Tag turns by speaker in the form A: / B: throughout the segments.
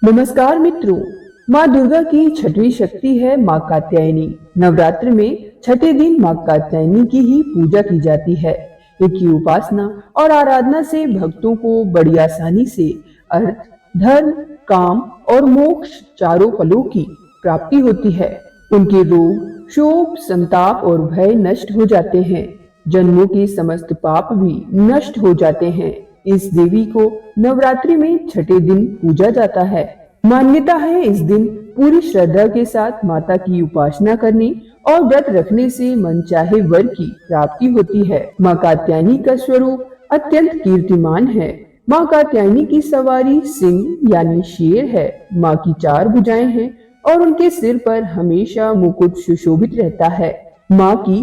A: नमस्कार मित्रों। माँ दुर्गा की छठवीं शक्ति है माँ कात्यायनी। नवरात्र में छठे दिन माँ कात्यायनी की ही पूजा की जाती है। इनकी उपासना और आराधना से भक्तों को बड़ी आसानी से अर्थ, धर्म, काम और मोक्ष चारों फलों की प्राप्ति होती है। उनके रोग, शोक, संताप और भय नष्ट हो जाते हैं। जन्मों के समस्त पाप भी नष्ट हो जाते हैं। इस देवी को नवरात्रि में छठे दिन पूजा जाता है। मान्यता है इस दिन पूरी श्रद्धा के साथ माता की उपासना करने और व्रत रखने से मनचाहे वर की प्राप्ति होती है। माँ कात्यायनी का स्वरूप अत्यंत कीर्तिमान है। माँ कात्यायनी की सवारी सिंह यानी शेर है। माँ की 4 भुजाएं हैं और उनके सिर पर हमेशा मुकुट सुशोभित रहता है। माँ की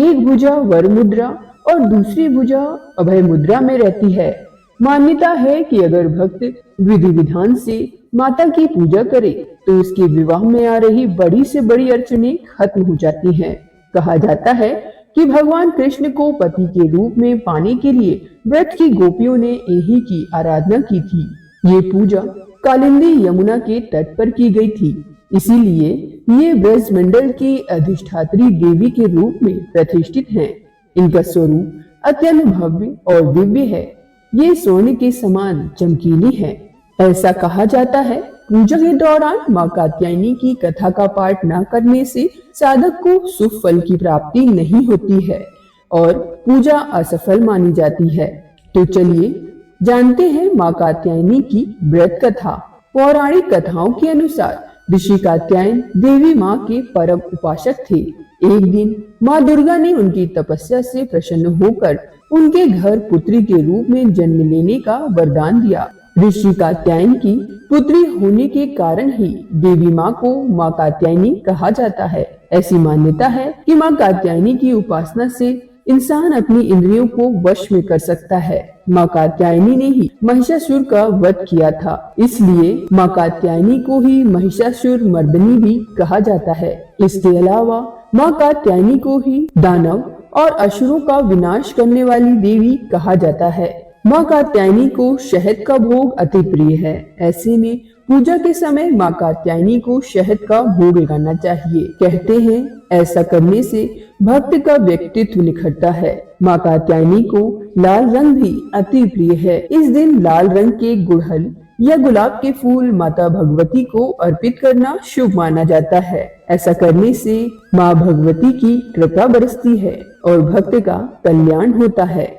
A: एक भुजा वर मुद्रा और दूसरी भुजा अभय मुद्रा में रहती है। मान्यता है कि अगर भक्त विधि विधान से माता की पूजा करे तो उसके विवाह में आ रही बड़ी से बड़ी अड़चनें खत्म हो जाती हैं। कहा जाता है कि भगवान कृष्ण को पति के रूप में पाने के लिए व्रत की गोपियों ने इन्हीं की आराधना की थी। ये पूजा कालिंदी यमुना के तट पर की गई थी, इसीलिए ये ब्रजमंडल की अधिष्ठात्री देवी के रूप में प्रतिष्ठित हैं। इनका स्वरूप अत्यंत भव्य और दिव्य है। ये सोने के समान चमकीली है। ऐसा कहा जाता है पूजा के दौरान माँ कात्यायनी की कथा का पाठ न करने से साधक को शुभ फल की प्राप्ति नहीं होती है और पूजा असफल मानी जाती है। तो चलिए जानते हैं माँ कात्यायनी की व्रत कथा। पौराणिक कथाओं के अनुसार ऋषि कात्यायन देवी माँ के परम उपासक थे। एक दिन माँ दुर्गा ने उनकी तपस्या से प्रसन्न होकर उनके घर पुत्री के रूप में जन्म लेने का वरदान दिया। ऋषि कात्यायन की पुत्री होने के कारण ही देवी माँ को माँ कात्यायनी कहा जाता है। ऐसी मान्यता है कि माँ कात्यायनी की उपासना से इंसान अपनी इंद्रियों को वश में कर सकता है। माँ कात्यायनी ने ही महिषासुर का वध किया था, इसलिए माँ कात्यायनी को ही महिषासुर मर्दनी भी कहा जाता है। इसके अलावा माँ कात्यायनी को ही दानव और असुरों का विनाश करने वाली देवी कहा जाता है। माँ कात्यायनी को शहद का भोग अति प्रिय है। ऐसे में पूजा के समय माँ कात्यायनी को शहद का भोग लगाना चाहिए। कहते हैं ऐसा करने से भक्त का व्यक्तित्व निखरता है। माँ कात्यायनी को लाल रंग भी अति प्रिय है। इस दिन लाल रंग के गुड़हल या गुलाब के फूल माता भगवती को अर्पित करना शुभ माना जाता है। ऐसा करने से माँ भगवती की कृपा बरसती है और भक्त का कल्याण होता है।